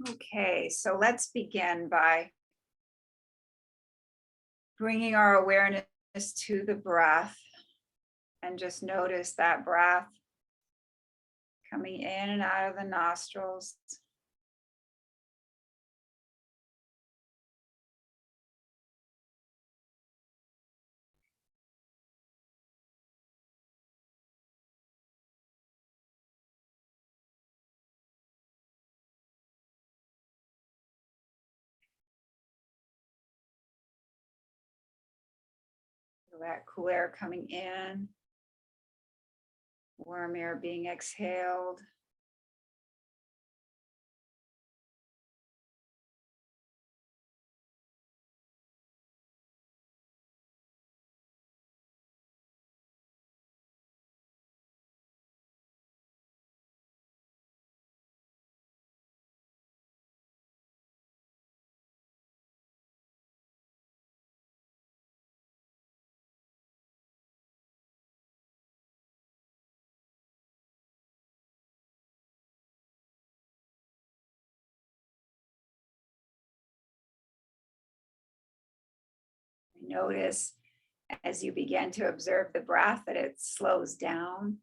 Okay, so let's begin by bringing our awareness to the breath and just notice that breath coming in and out of the nostrils. So that cool air coming in, warm air being exhaled. Notice as you begin to observe the breath that it slows down,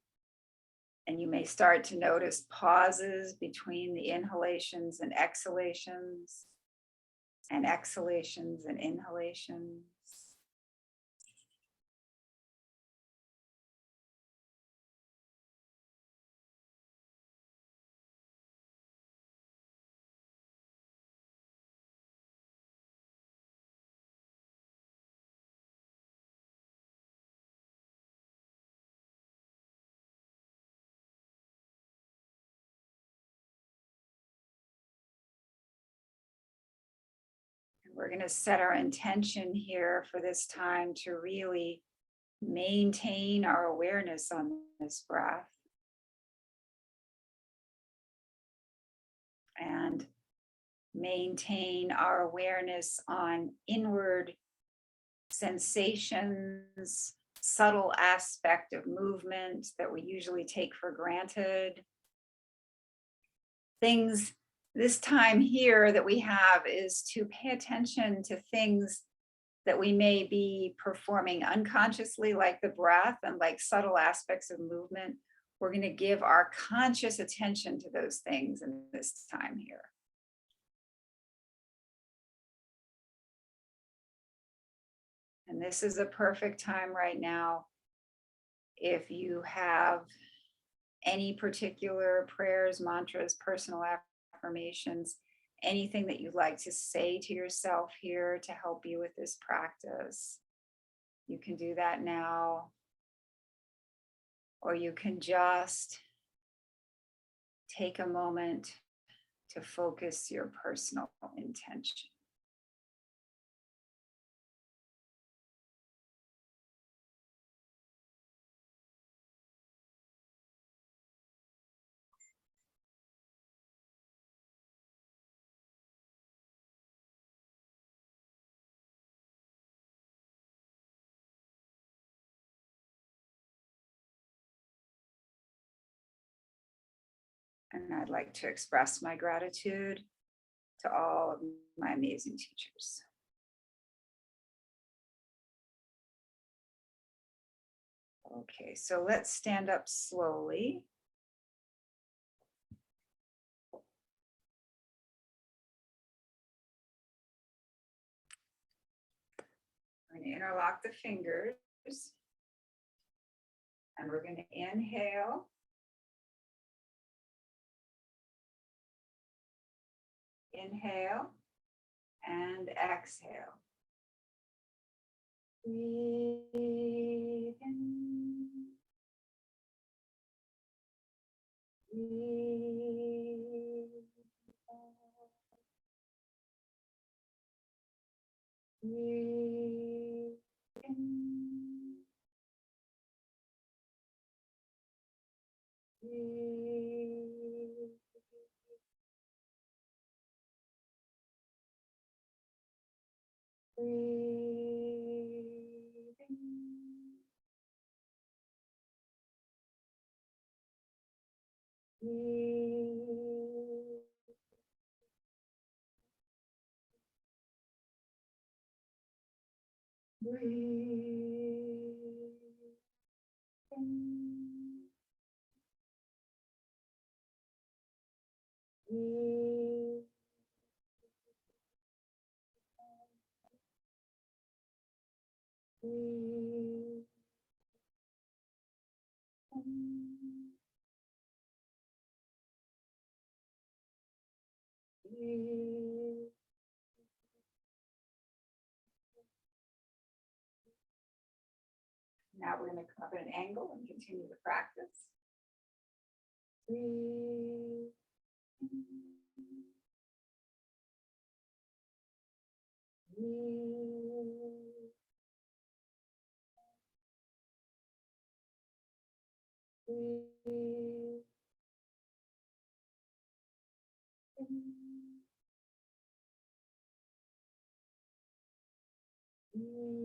and you may start to notice pauses between the inhalations and exhalations, and exhalations and inhalations. We're going to set our intention here for this time to really maintain our awareness on this breath and maintain our awareness on inward sensations, subtle aspect of movement that we usually take for granted. Things this time here that we have is to pay attention to things that we may be performing unconsciously, like the breath and like subtle aspects of movement. We're going to give our conscious attention to those things in this time here. And this is a perfect time right now. If you have any particular prayers, mantras, personal affirmations, anything that you'd like to say to yourself here to help you with this practice, you can do that now. Or you can just take a moment to focus your personal intention. And I'd like to express my gratitude to all of my amazing teachers. Okay, so let's stand up slowly. We're going to interlock the fingers. And we're going to inhale. Inhale and exhale. Breathe in. Breathe out. Breathe in. Breathe. Breathe in. Breathe Breathe in. Breathe. Breathe in. Breathe. Now we're going to come up at an angle and continue the practice. Breathe. Breathe. Breathe. Breathe.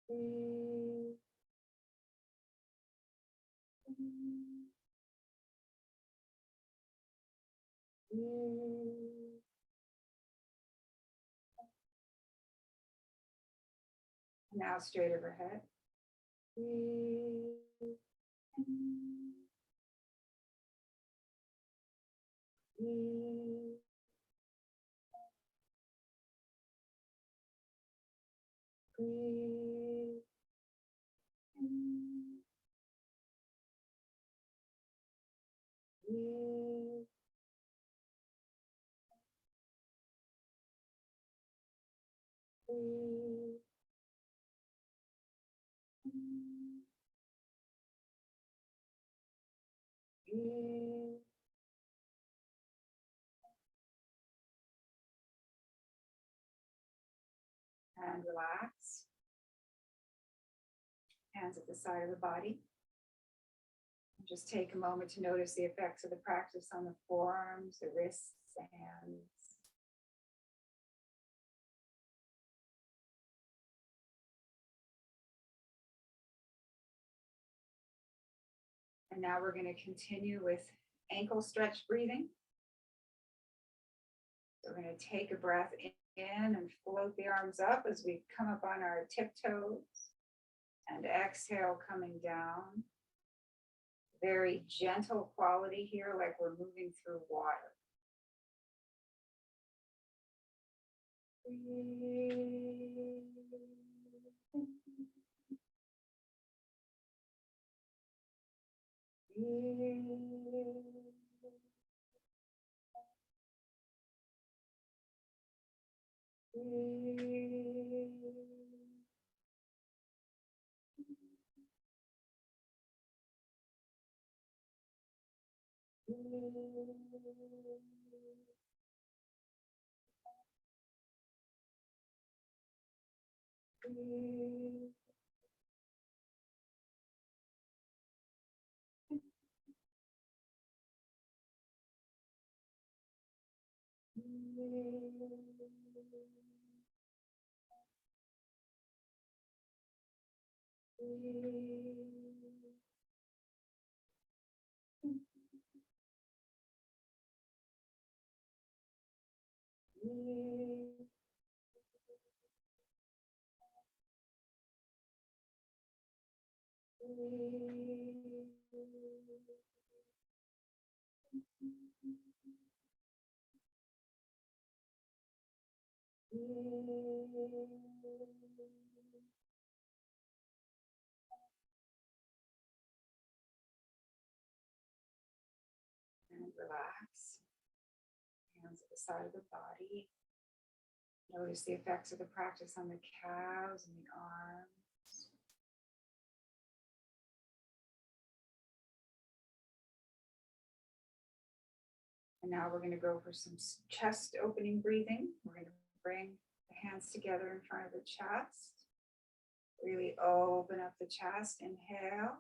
Breathe. Breathe. Now straight overhead. Breathe. Breathe. Breathe. Breathe. Breathe. Breathe. And relax. Hands at the side of the body. And just take a moment to notice the effects of the practice on the forearms, the wrists, the hands. And now we're going to continue with ankle stretch breathing. So we're going to take a breath in and float the arms up as we come up on our tiptoes. And exhale, coming down. Very gentle quality here, like we're moving through water. And relax. Hands at the side of the body. Notice the effects of the practice on the calves and the arms. And now we're going to go for some chest opening breathing. We're going to bring the hands together in front of the chest. Really open up the chest. Inhale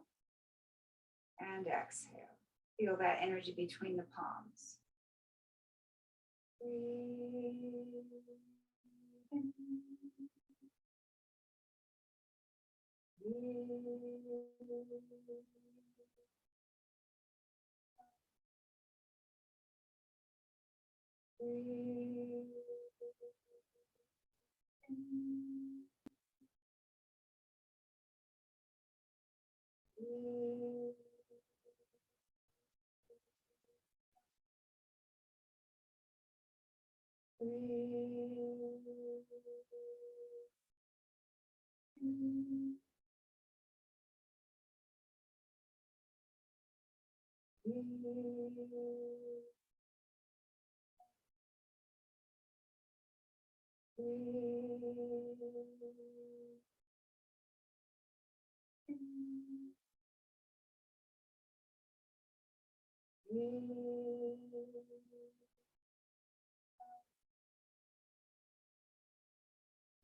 and exhale. Feel that energy between the palms. Breathe. Breathe.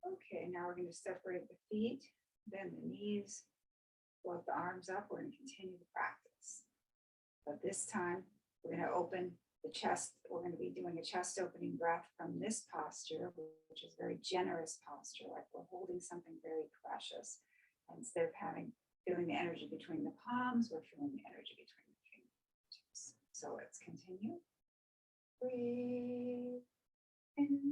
Okay, now we're going to separate the feet, bend the knees, float the arms up. We're going to continue the practice. But this time, we're going to open the chest. We're going to be doing a chest opening breath from this posture, which is a very generous posture, like we're holding something very precious. And instead of feeling the energy between the palms, we're feeling the energy between the fingertips. So let's continue. Breathe in.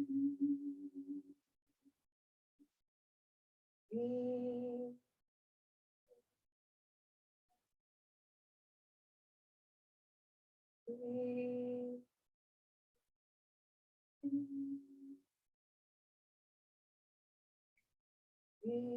Breathe. Breathe. Breathe. Breathe.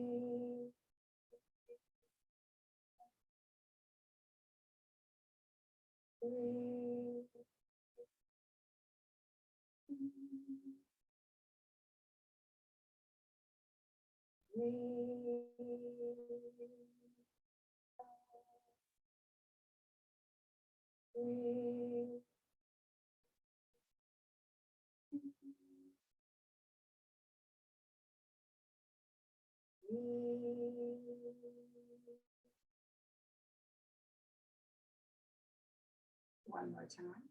One more time.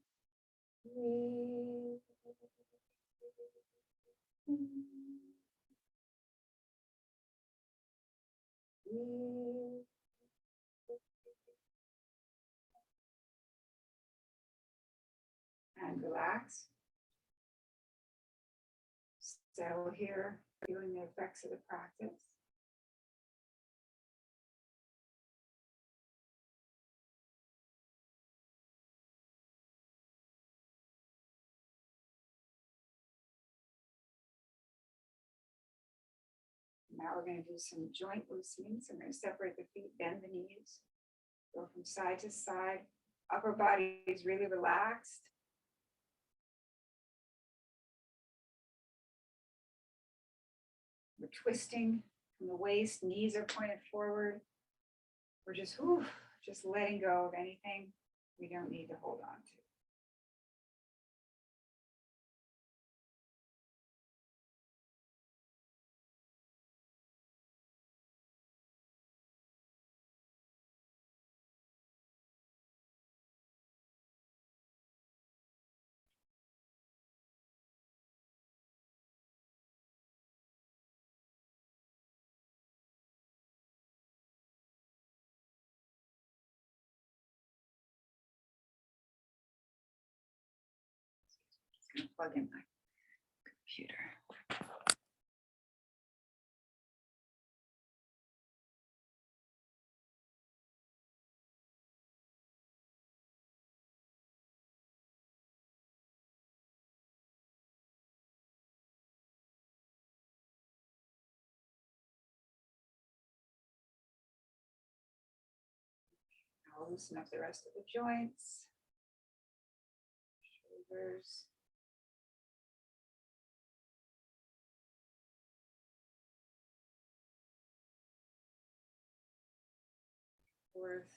And relax. Settle here, feeling the effects of the practice. Now we're going to do some joint loosening. So I'm going to separate the feet, bend the knees, go from side to side. Upper body is really relaxed. We're twisting from the waist, knees are pointed forward. We're just letting go of anything we don't need to hold on to. Just going to plug in my computer. I'll loosen up the rest of the joints, shoulders. Fourth.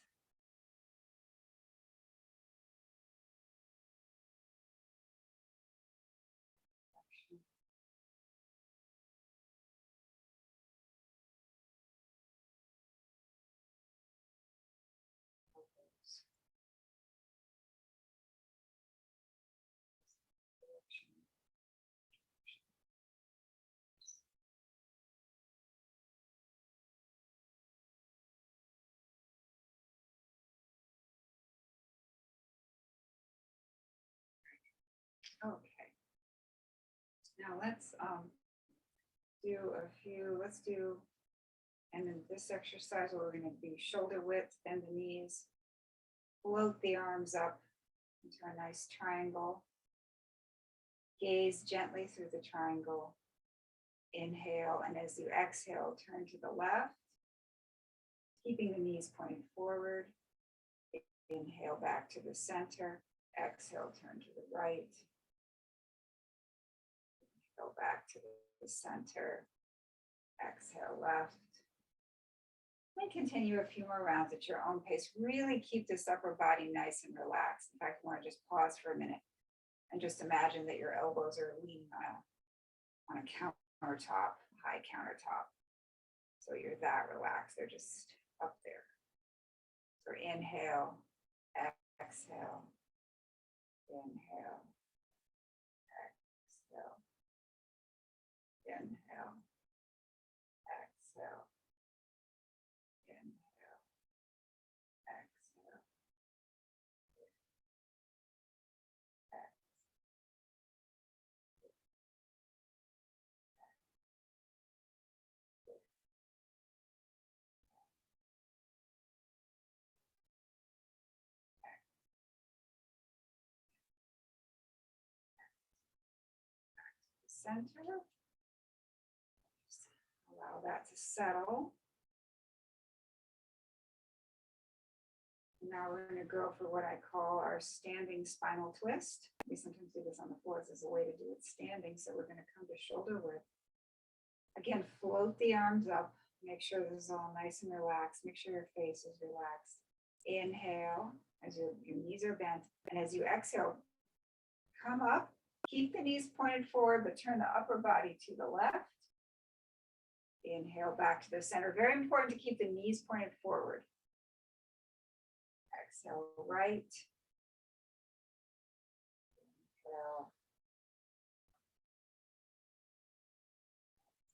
Okay. Now let's let's do, and in this exercise, we're going to be shoulder width, bend the knees, float the arms up into a nice triangle. Gaze gently through the triangle. Inhale, and as you exhale, turn to the left, keeping the knees pointing forward. Inhale back to the center. Exhale, turn to the right. Go back to the center. Exhale, left. And continue a few more rounds at your own pace. Really keep this upper body nice and relaxed. In fact, I want to just pause for a minute and just imagine that your elbows are leaning on a countertop, high countertop. So you're that relaxed. They're just up there. So inhale, exhale, inhale, exhale, inhale, exhale, inhale, exhale, center. Just allow that to settle. Now we're going to go for what I call our standing spinal twist. We sometimes do this on the floor as a way to do it standing. So we're going to come to shoulder width. Again, float the arms up. Make sure this is all nice and relaxed. Make sure your face is relaxed. Inhale as your knees are bent. And as you exhale, come up. Keep the knees pointed forward, but turn the upper body to the left. Inhale back to the center. Very important to keep the knees pointed forward. Exhale, right. Inhale.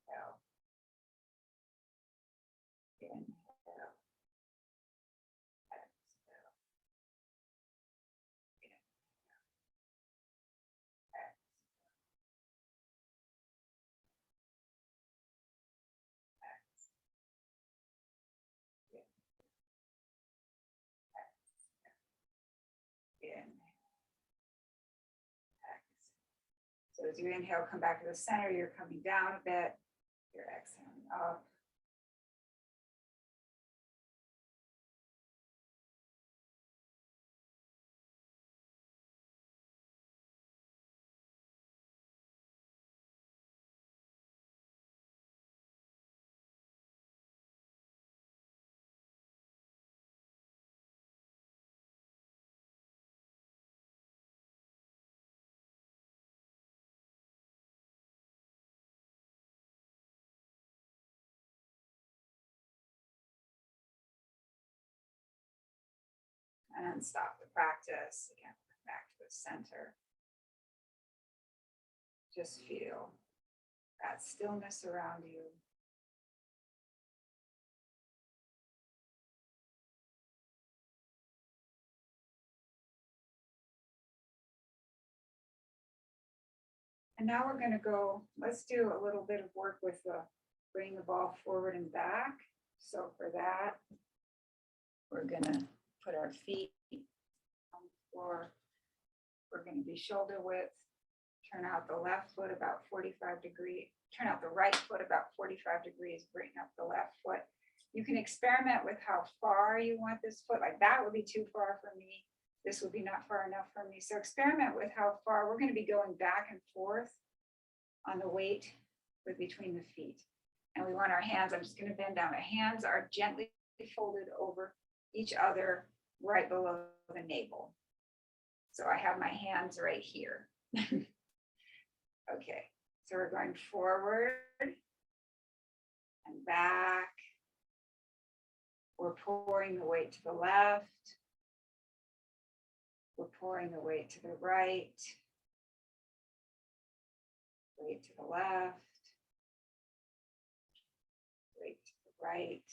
Exhale. Inhale. Exhale. So as you inhale, come back to the center, you're coming down a bit, you're exhaling up. And stop the practice. Again, come back to the center. Just feel that stillness around you. And now we're going to go, let's do a little bit of work with bringing the ball forward and back. So for that, we're going to put our feet on the floor. We're going to be shoulder width. Turn out the left foot about 45 degrees. Turn out the right foot about 45 degrees. Bring up the left foot. You can experiment with how far you want this foot. Like that would be too far for me. This would be not far enough for me. So experiment with how far. We're going to be going back and forth on the weight with between the feet. And we want our hands, I'm just going to bend down. My hands are gently folded over each other right below the navel. So I have my hands right here. Okay, so we're going forward and back. We're pouring the weight to the left. We're pouring the weight to the right. Weight to the left. Weight to the right.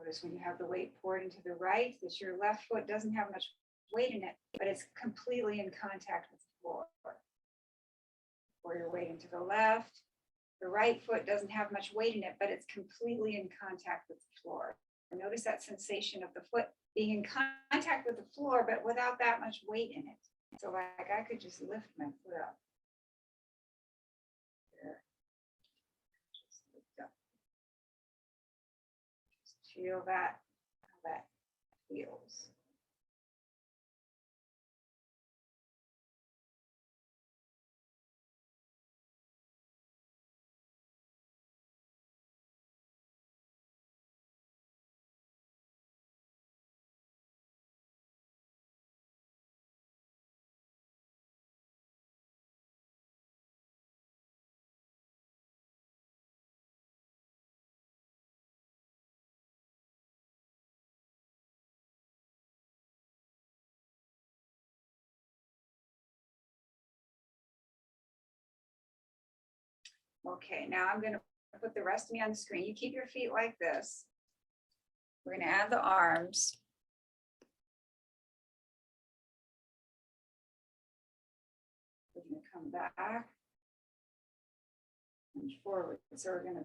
Notice when you have the weight poured into the right, that your left foot doesn't have much weight in it, but it's completely in contact with the floor. Pour your weight into the left. The right foot doesn't have much weight in it, but it's completely in contact with the floor. Notice that sensation of the foot being in contact with the floor, but without that much weight in it. So like I could just lift my foot up. There. Just lift up. Just feel that, how that feels. Okay, now I'm going to put the rest of me on the screen. You keep your feet like this. We're going to add the arms. We're going to come back and forward. So we're going to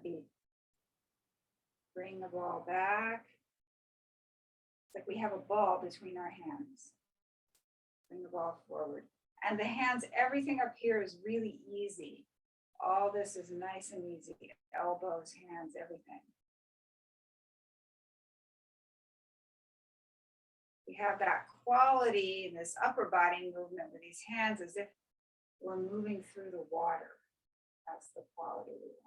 bring the ball back. It's like we have a ball between our hands. Bring the ball forward. And the hands, everything up here is really easy. All this is nice and easy. Elbows, hands, everything. We have that quality in this upper body movement with these hands as if we're moving through the water. That's the quality we want.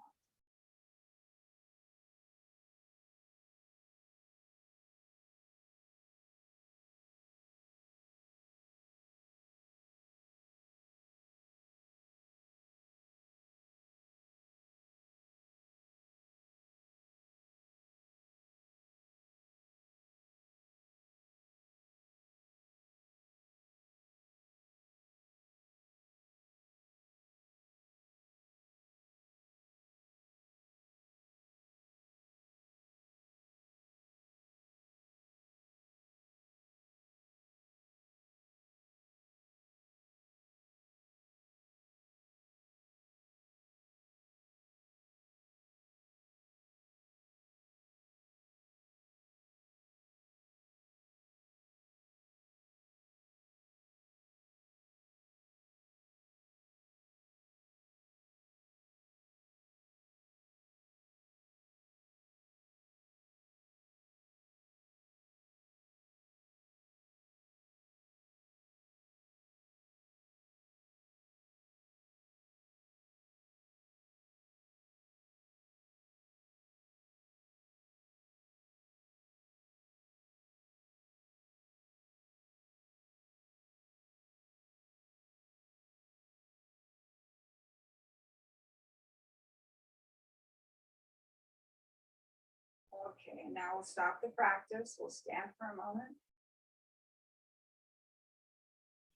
Okay, now we'll stop the practice. We'll stand for a moment.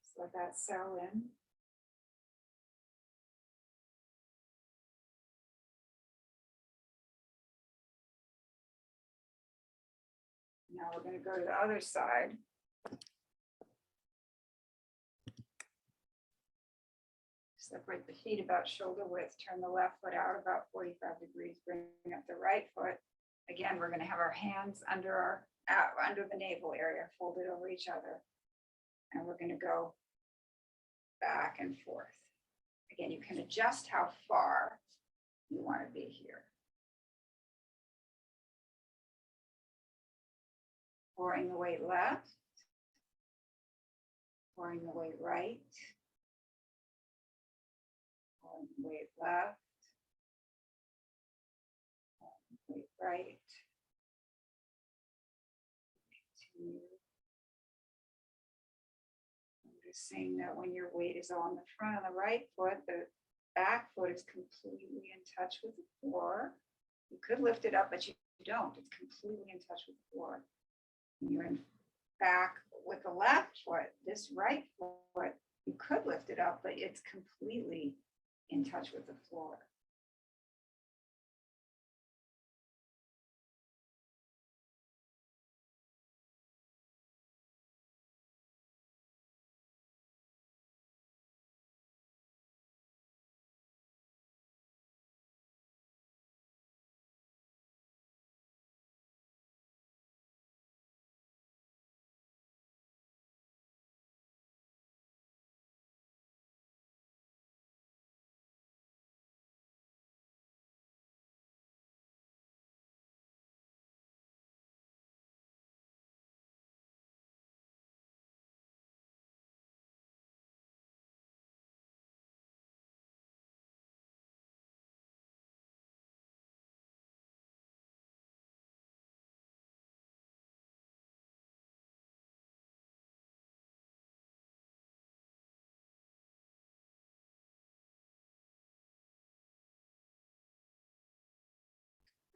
Just let that settle in. Now we're going to go to the other side. Separate the feet about shoulder width. Turn the left foot out about 45 degrees. Bring up the right foot. Again, we're going to have our hands under the navel area, folded over each other. And we're going to go back and forth. Again, you can adjust how far you want to be here. Pouring the weight left. Pouring the weight right. Pouring the weight left. Pouring the weight right. Continue. Noticing that when your weight is on the front of the right foot, the back foot is completely in touch with the floor. You could lift it up, but you don't. It's completely in touch with the floor. When you're in back with the left foot, this right foot, you could lift it up, but it's completely in touch with the floor.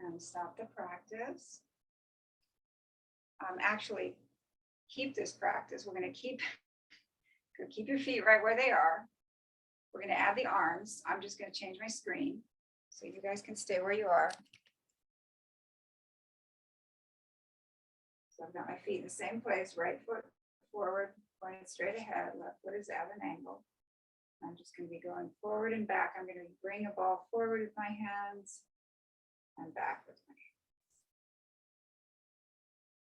And stop the practice. Actually, keep this practice. We're going to keep your feet right where they are. We're going to add the arms. I'm just going to change my screen so you guys can stay where you are. So I've got my feet in the same place, right foot forward, pointed straight ahead, left foot is at an angle. I'm just going to be going forward and back. I'm going to bring a ball forward with my hands and back with my hands.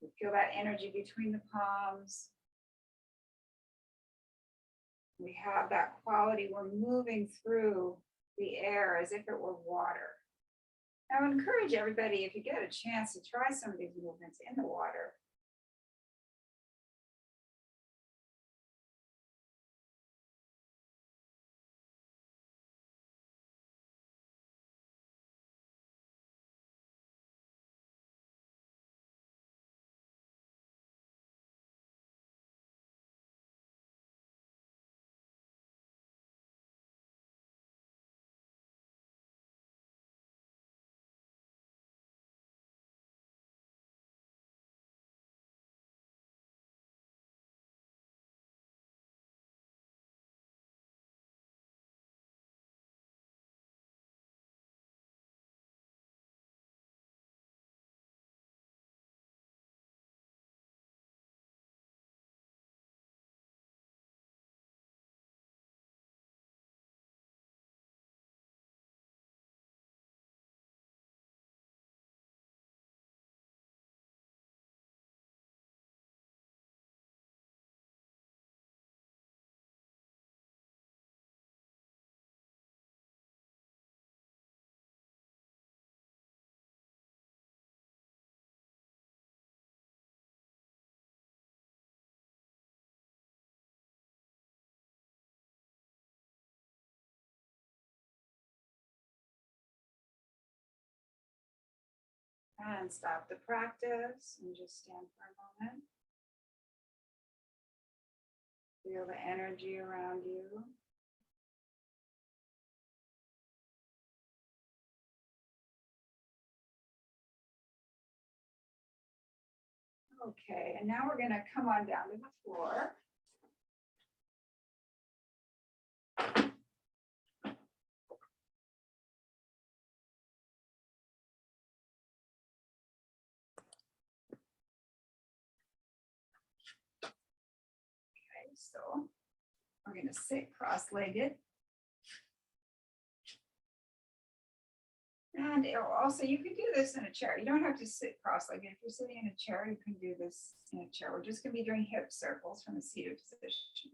You feel that energy between the palms. We have that quality. We're moving through the air as if it were water. I would encourage everybody, if you get a chance, to try some of these movements in the water. And stop the practice and just stand for a moment. Feel the energy around you. Okay, and now we're going to come on down to the floor. Okay, so we're going to sit cross-legged. And also, you can do this in a chair. You don't have to sit cross-legged. If you're sitting in a chair, you can do this in a chair. We're just going to be doing hip circles from a seated position.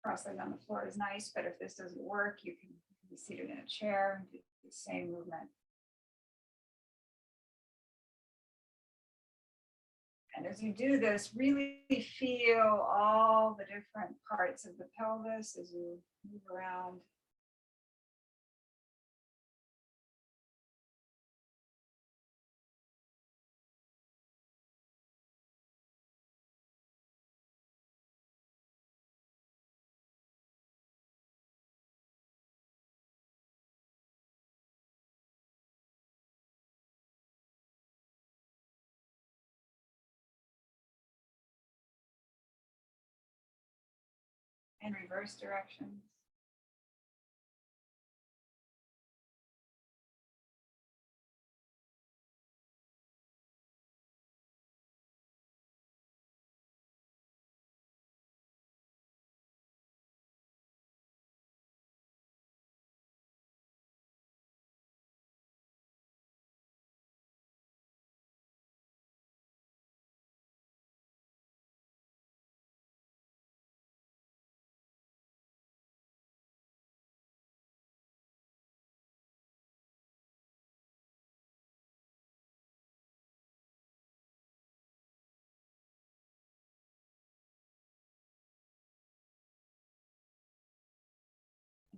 Cross-legged on the floor is nice, but if this doesn't work, you can be seated in a chair and do the same movement. And as you do this, really feel all the different parts of the pelvis as you move around. In reverse directions.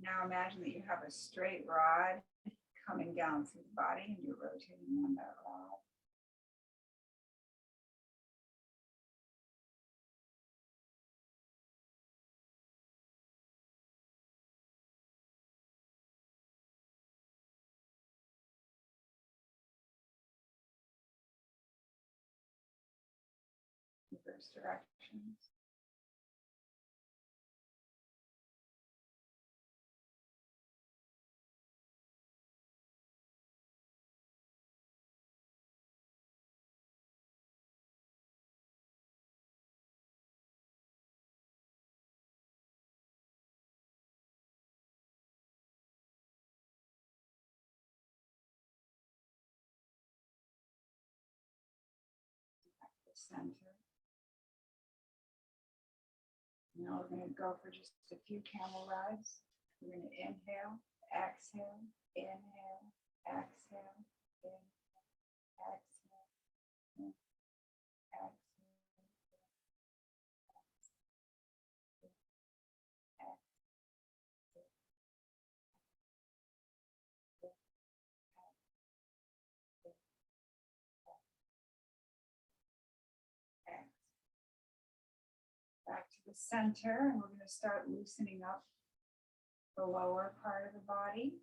Now imagine that you have a straight rod coming down through the body and you're rotating on that rod. reverse directions. Center. Now we're going to go for just a few camel rides. We're going to inhale, exhale, inhale, exhale, inhale, exhale, inhale, exhale, back to the center, and we're going to start loosening up the lower part of the body.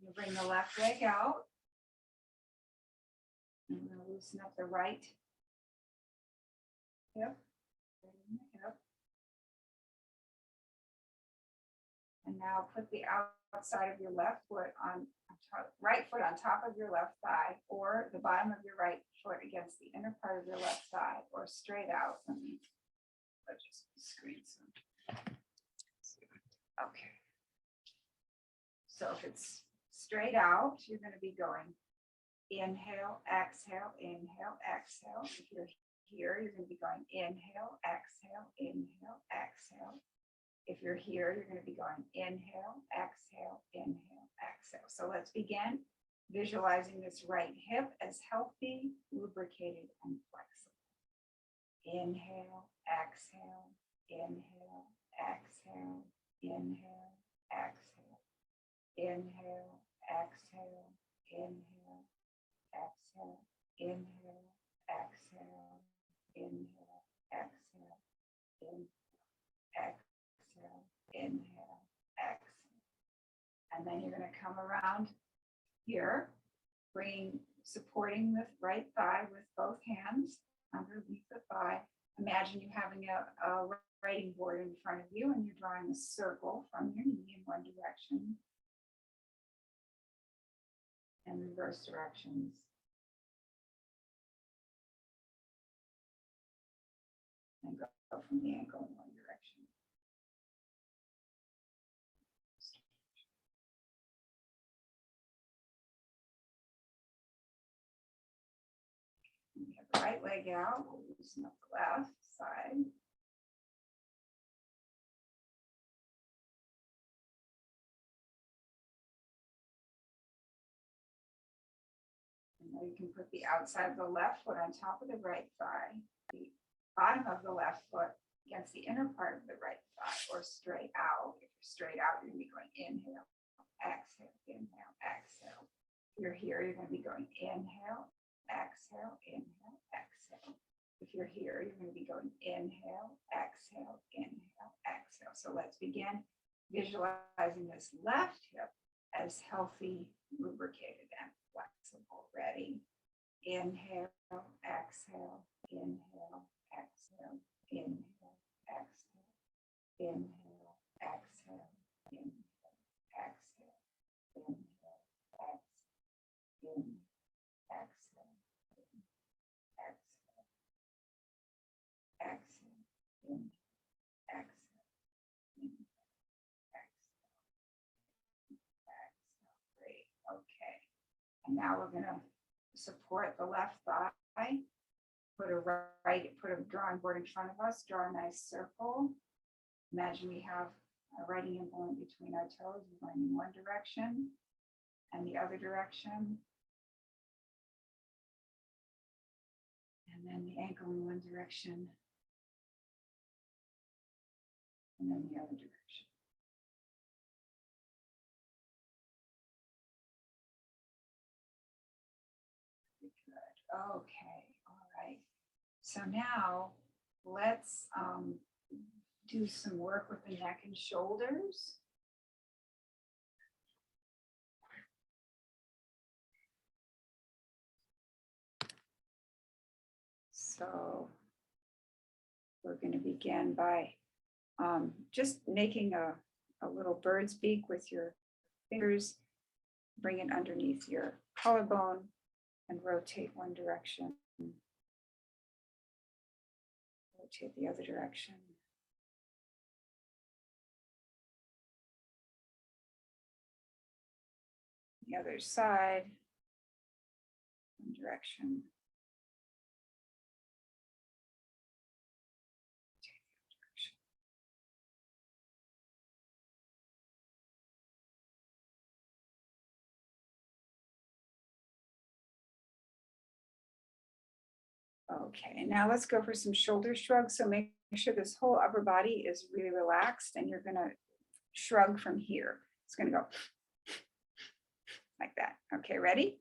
You bring the left leg out. And we're going to loosen up the right hip. Bring the hip. And now put the outside of your left foot on top, right foot on top of your left thigh, or the bottom of your right foot against the inner part of your left thigh, or straight out. Let's just screen some. Okay. So if it's straight out, you're going to be going inhale, exhale, inhale, exhale. If you're here, you're going to be going inhale, exhale, inhale, exhale. If you're here, you're going to be going inhale, exhale, inhale, exhale. So let's begin visualizing this right hip as healthy, lubricated, and flexible. Inhale, exhale, inhale, exhale, inhale, exhale, inhale, exhale, inhale, exhale, inhale, exhale, inhale, exhale, inhale, exhale, inhale, exhale. And then you're going to come around here, supporting the right thigh with both hands underneath the thigh. Imagine you having a writing board in front of you, and you're drawing a circle from your knee in one direction and reverse directions. And go from the ankle in one direction. We have the right leg out. We'll loosen up the left side. And now you can put the outside of the left foot on top of the right thigh, the bottom of the left foot against the inner part of the right thigh, or straight out. If you're straight out, you're going to be going inhale, exhale, inhale, exhale. If you're here, you're going to be going inhale, exhale, inhale, exhale. If you're here, you're going to be going inhale, exhale, inhale, exhale. So let's begin visualizing this left hip as healthy, lubricated, and flexible. Ready? Inhale, exhale, inhale, exhale, inhale, exhale, inhale, exhale, inhale, exhale, inhale, exhale, exhale, exhale, exhale, exhale, exhale. Great. Okay. And now we're going to support the left thigh. Put a drawing board in front of us. Draw a nice circle. Imagine we have a writing implement between our toes. We're going in one direction and the other direction. And then the ankle in one direction. And then the other direction. Good. Okay. All right. So now let's do some work with the neck and shoulders. So we're going to begin by just making a little bird's beak with your fingers. Bring it underneath your collarbone and rotate one direction. Rotate the other direction. The other side, one direction. Okay, and now let's go for some shoulder shrugs. So make sure this whole upper body is really relaxed, and you're gonna shrug from here. It's gonna go like that. Okay, ready?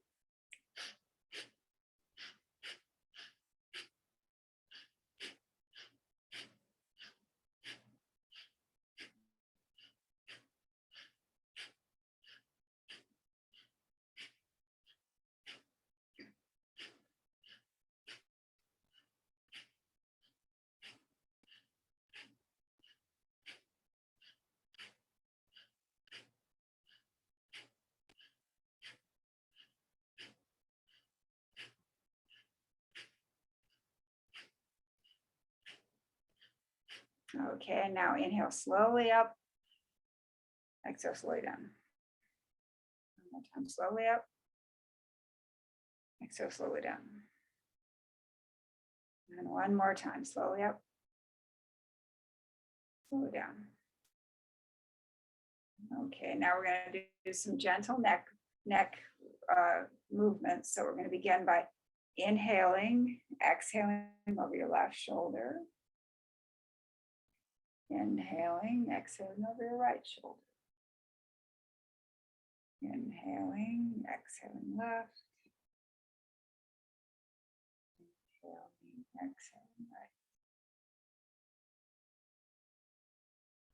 Okay, and now inhale slowly up. Exhale slowly down. One more time, slowly up. Exhale slowly down. And one more time, slowly up. Slowly down. Okay, now we're going to do some gentle neck movements. So we're going to begin by inhaling, exhaling over your left shoulder. Inhaling, exhaling over your right shoulder. Inhaling, exhaling left. Inhaling, exhaling right.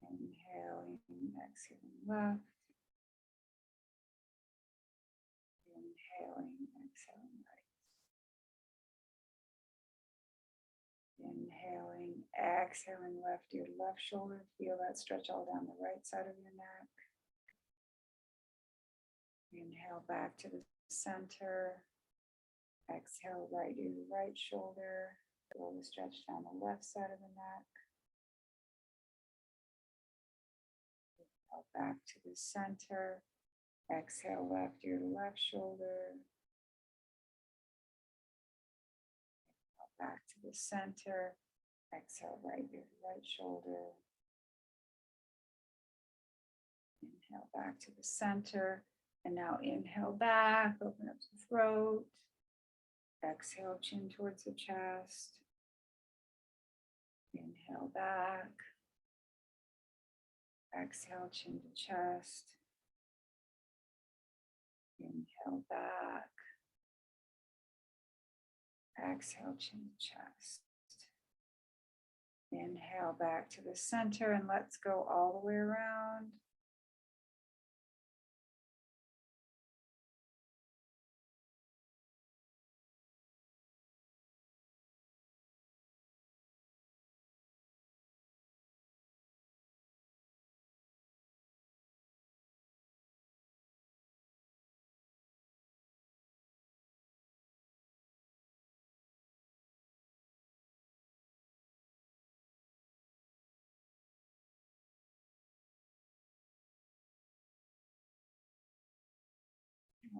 Inhaling, exhaling left. Inhaling, exhaling right. Inhaling, exhaling left, your left shoulder. Feel that stretch all down the right side of your neck. Inhale back to the center. Exhale, right your right shoulder. Feel the stretch down the left side of the neck. Inhale back to the center. Exhale, left your left shoulder. Inhale back to the center. Exhale, right your right shoulder. Inhale back to the center. And now inhale back, open up the throat. Exhale, chin towards the chest. Inhale back. Exhale, chin to chest. Inhale back. Exhale, chin to chest. Inhale back to the center, and let's go all the way around.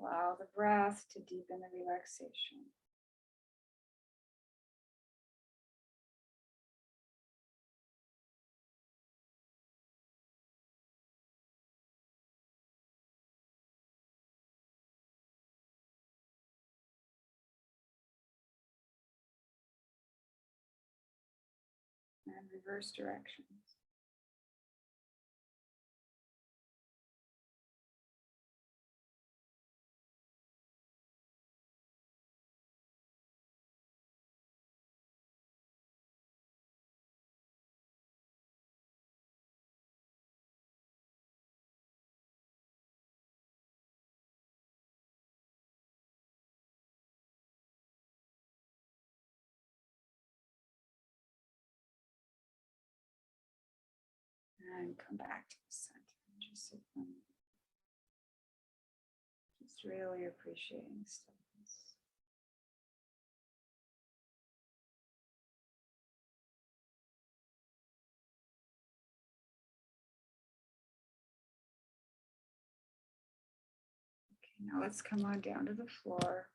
Allow the breath to deepen the relaxation. And reverse directions. And come back to the center. Just really appreciating stillness. Okay, now let's come on down to the floor.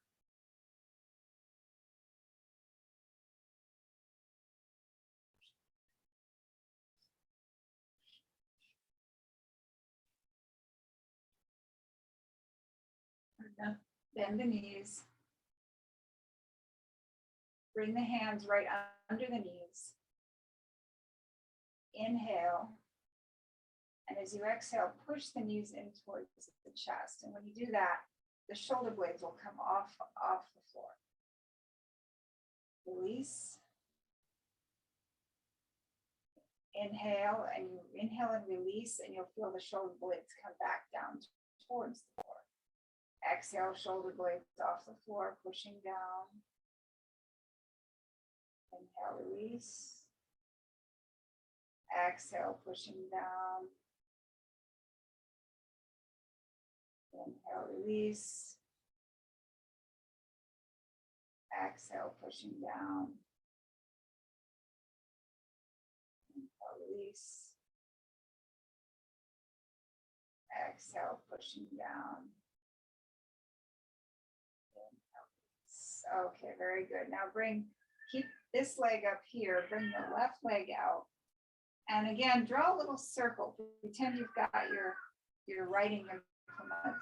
Bend the knees. Bring the hands right under the knees. Inhale. And as you exhale, push the knees in towards the chest. And when you do that, the shoulder blades will come off the floor. Release. Inhale, and you inhale and release, and you'll feel the shoulder blades come back down towards the floor. Exhale, shoulder blades off the floor, pushing down. Inhale, release. Exhale, pushing down. Inhale, release. Exhale, pushing down. Inhale, release. Exhale, pushing down. Okay, very good. Now keep this leg up here, bring the left leg out. And again, draw a little circle. Pretend you've got your writing implement.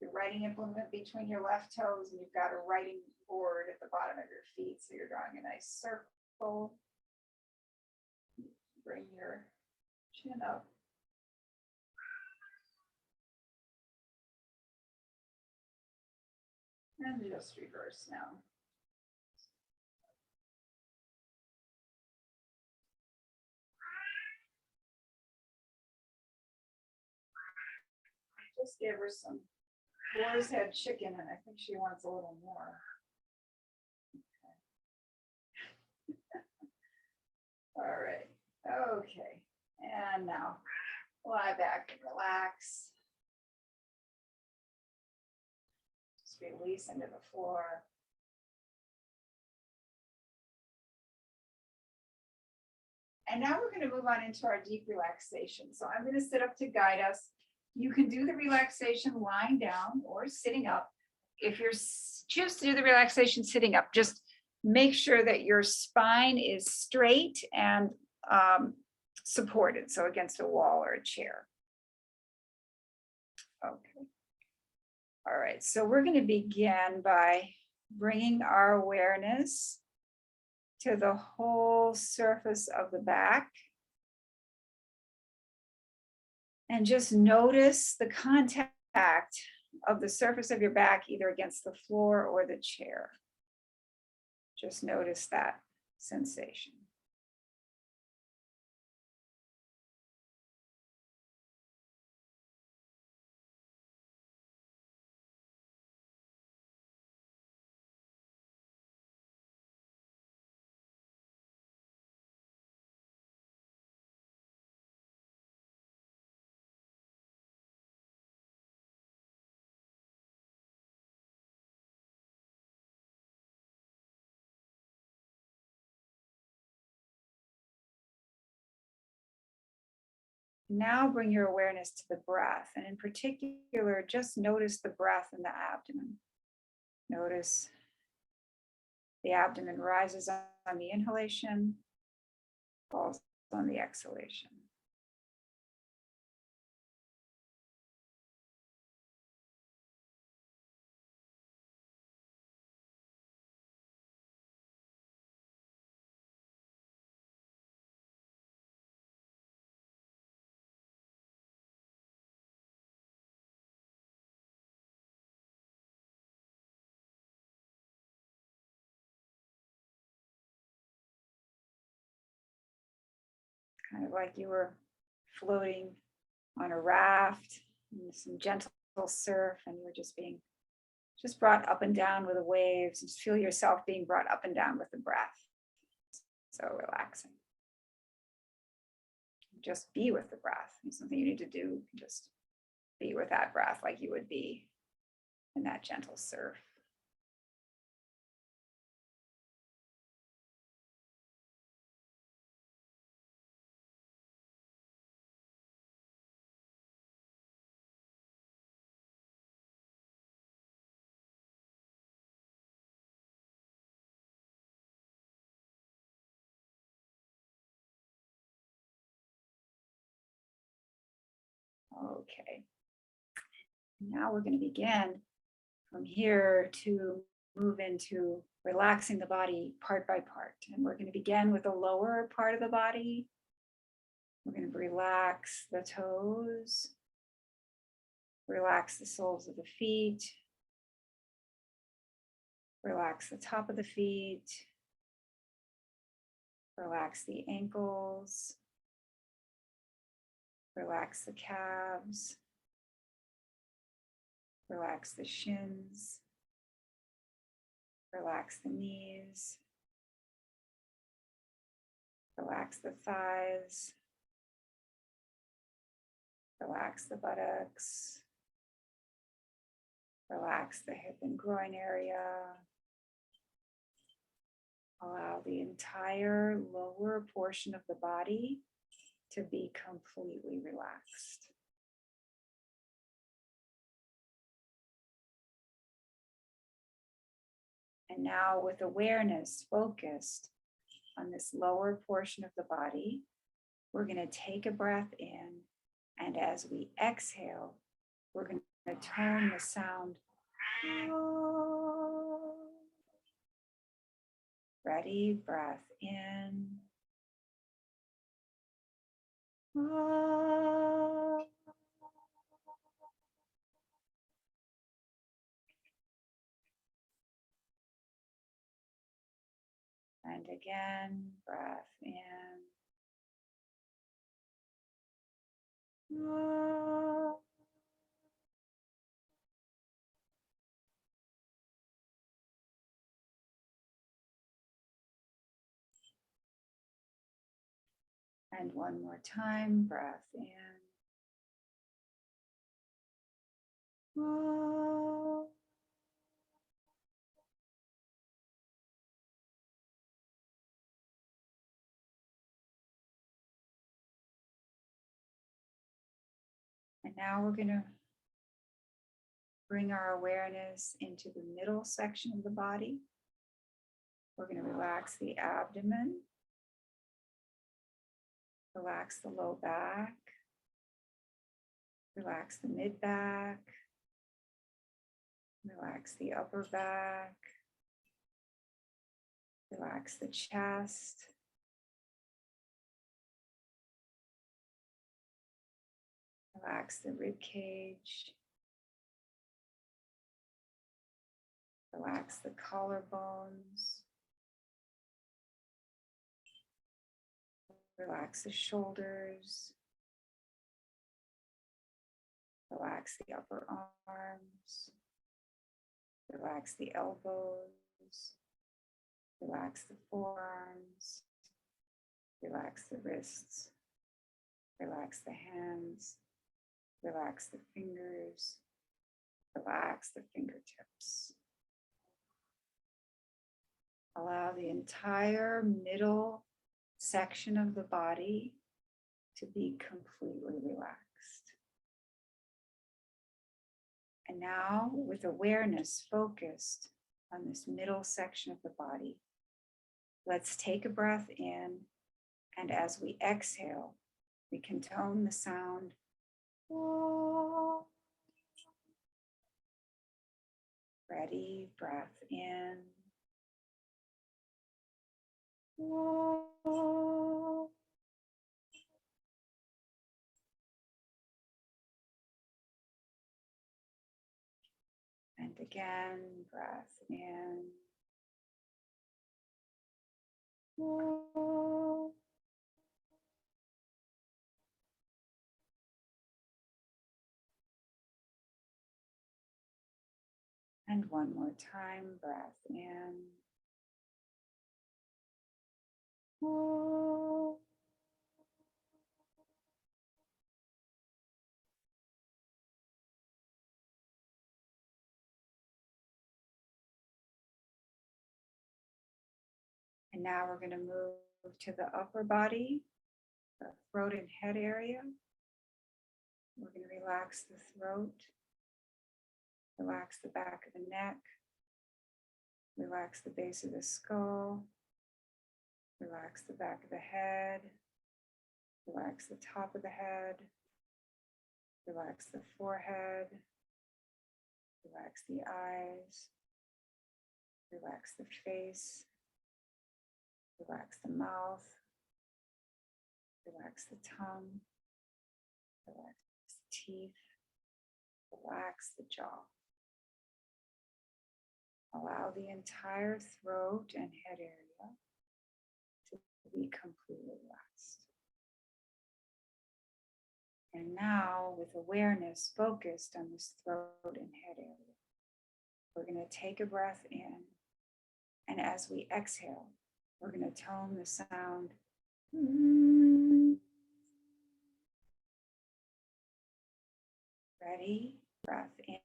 Your writing implement between your left toes, and you've got a writing board at the bottom of your feet. So you're drawing a nice circle. Bring your chin up. And just reverse now. Just give her some boar's head chicken, and I think she wants a little more. Okay. All right. Okay. And now lie back and relax. Release into the floor. And now we're going to move on into our deep relaxation. So I'm going to sit up to guide us. You can do the relaxation lying down or sitting up. If you choose to do the relaxation sitting up, just make sure that your spine is straight and supported, so against a wall or a chair. Okay. All right, so we're going to begin by bringing our awareness to the whole surface of the back. And just notice the contact of the surface of your back, either against the floor or the chair. Just notice that sensation. Now bring your awareness to the breath, and in particular, just notice the breath in the abdomen. Notice the abdomen rises on the inhalation, falls on the exhalation. Kind of like you were floating on a raft in some gentle surf, and you were just being brought up and down with the waves. Just feel yourself being brought up and down with the breath. So relaxing. just be with the breath. It's something you need to do. Just be with that breath like you would be in that gentle surf. Okay. Now we're going to begin from here to move into relaxing the body part by part. And we're going to begin with the lower part of the body. We're going to relax the toes, relax the soles of the feet, relax the top of the feet, relax the ankles, relax the calves, relax the shins, relax the knees, relax the thighs, relax the buttocks, relax the hip and groin area. Allow the entire lower portion of the body to be completely relaxed. And now, with awareness focused on this lower portion of the body, we're going to take a breath in. And as we exhale, we're going to tone the sound. Ready, breath in. And again, breath in. And one more time, breath in. And now we're going to bring our awareness into the middle section of the body. We're going to relax the abdomen, relax the low back, relax the mid back, relax the upper back, relax the chest, relax the rib cage, relax the collarbones, relax the shoulders, relax the upper arms, relax the elbows, relax the forearms, relax the wrists, relax the hands, relax the fingers, relax the fingertips. Allow the entire middle section of the body to be completely relaxed. And now, with awareness focused on this middle section of the body, let's take a breath in, and as we exhale, we can tone the sound. Ready, breath in. And again, breath in. And one more time, breath in. And now we're going to move to the upper body, the throat and head area. We're going to relax the throat, relax the back of the neck, relax the base of the skull, relax the back of the head, relax the top of the head, relax the forehead, relax the eyes, relax the face, relax the mouth, relax the tongue, relax the teeth, relax the jaw. Allow the entire throat and head area to be completely relaxed. And now, with awareness focused on this throat and head area, we're going to take a breath in. And as we exhale, we're going to tone the sound. Ready? Breath in.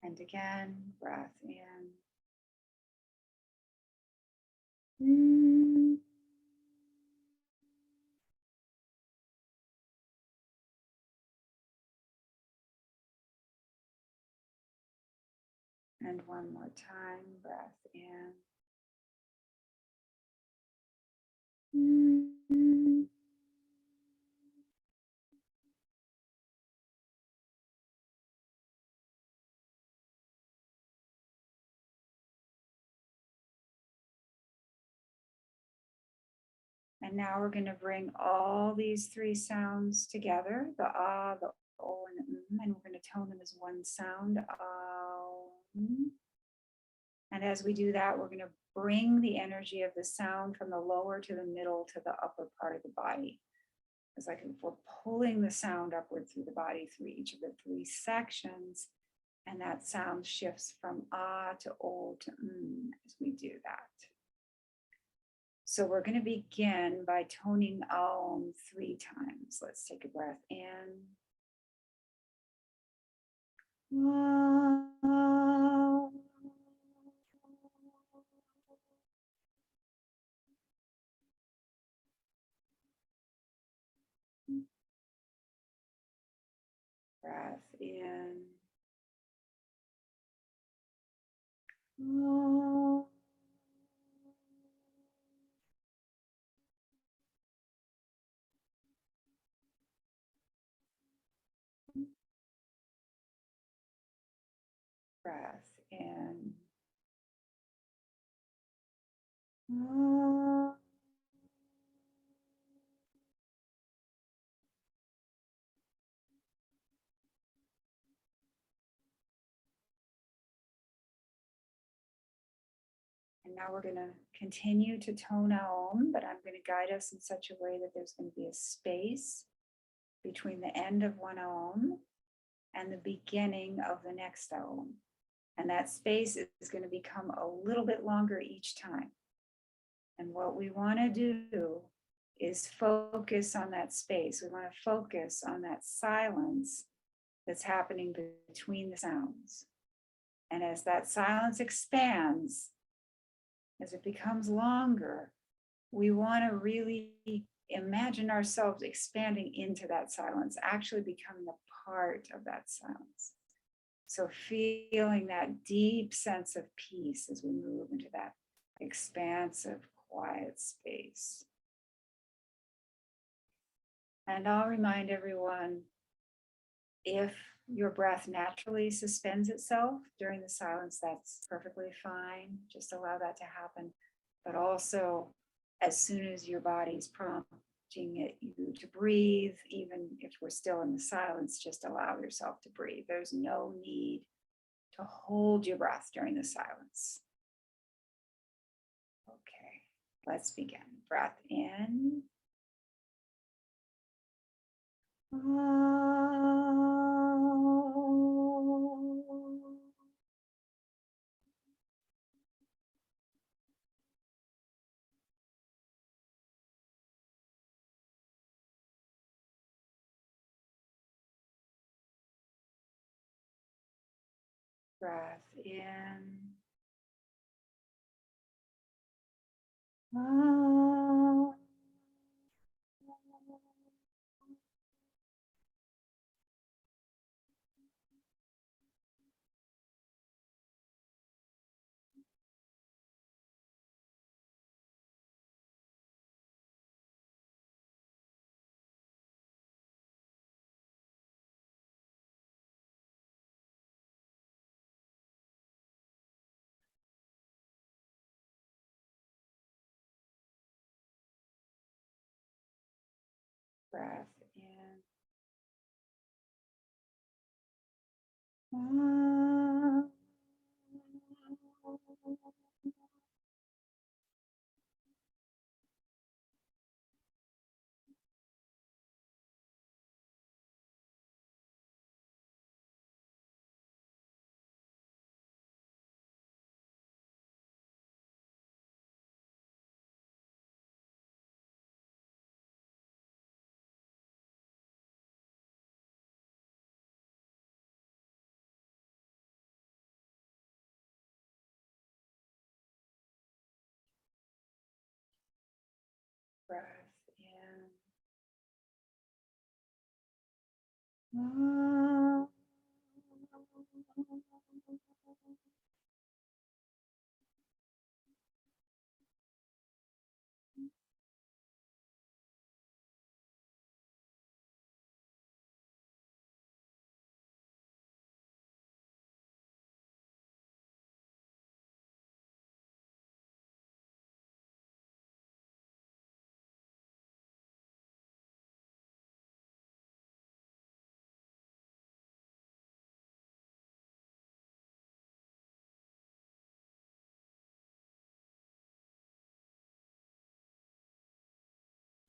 And again, breath in. And one more time, breath in. And now we're going to bring all these three sounds together, the ah, the o, and the and we're going to tone them as one sound. And as we do that, we're going to bring the energy of the sound from the lower to the middle to the upper part of the body. It's like if we're pulling the sound upward through the body through each of the three sections, and that sound shifts from ah to o to as we do that. So we're going to begin by toning Aum 3 times. Let's take a breath in. Breath in. Breath in. And now we're going to continue to tone Aum, but I'm going to guide us in such a way that there's going to be a space between the end of one Aum and the beginning of the next Aum. And that space is going to become a little bit longer each time. And what we want to do is focus on that space. We want to focus on that silence that's happening between the sounds. And as that silence expands, as it becomes longer, we want to really imagine ourselves expanding into that silence, actually becoming a part of that silence. So feeling that deep sense of peace as we move into that expansive, quiet space. And I'll remind everyone, if your breath naturally suspends itself during the silence, that's perfectly fine. Just allow that to happen. But also, as soon as your body's prompting you to breathe, even if we're still in the silence, just allow yourself to breathe. There's no need to hold your breath during the silence. Okay, let's begin. Breath in. Breath in. Ah. Breath in. Ah. Breath in. Ah.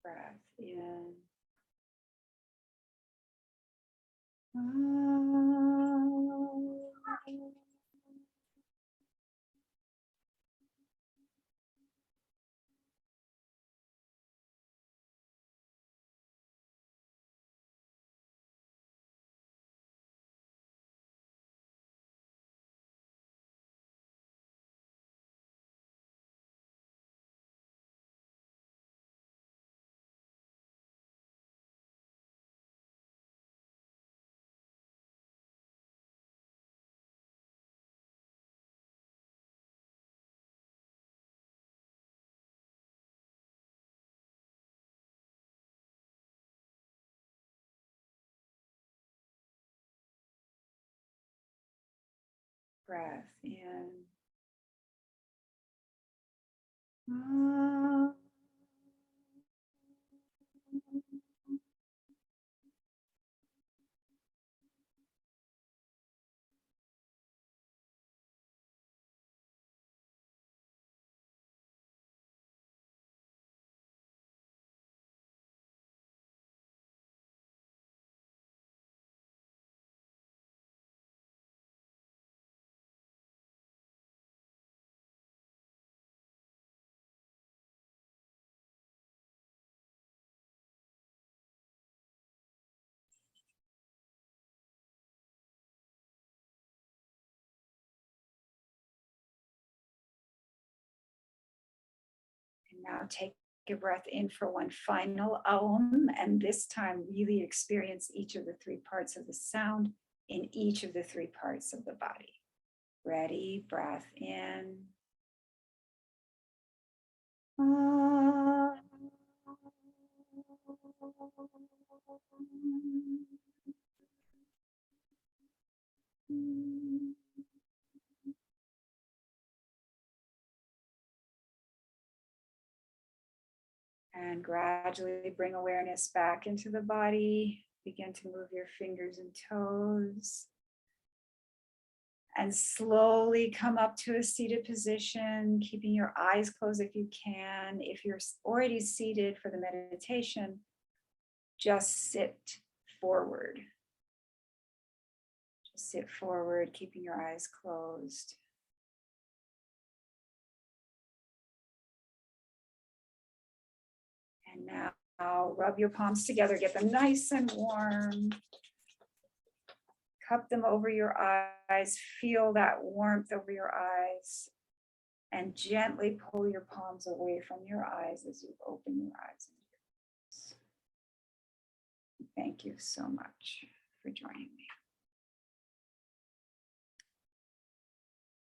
Breath in. Breath in. Ah. And now take a breath in for one final Aum, and this time really experience each of the three parts of the sound in each of the three parts of the body. Ready? Breath in. Ah. And gradually bring awareness back into the body. Begin to move your fingers and toes. And slowly come up to a seated position, keeping your eyes closed if you can. If you're already seated for the meditation, just sit forward. Just sit forward, keeping your eyes closed. And now rub your palms together, get them nice and warm. Cup them over your eyes. Feel that warmth over your eyes. And gently pull your palms away from your eyes as you open your eyes. Thank you so much for joining me.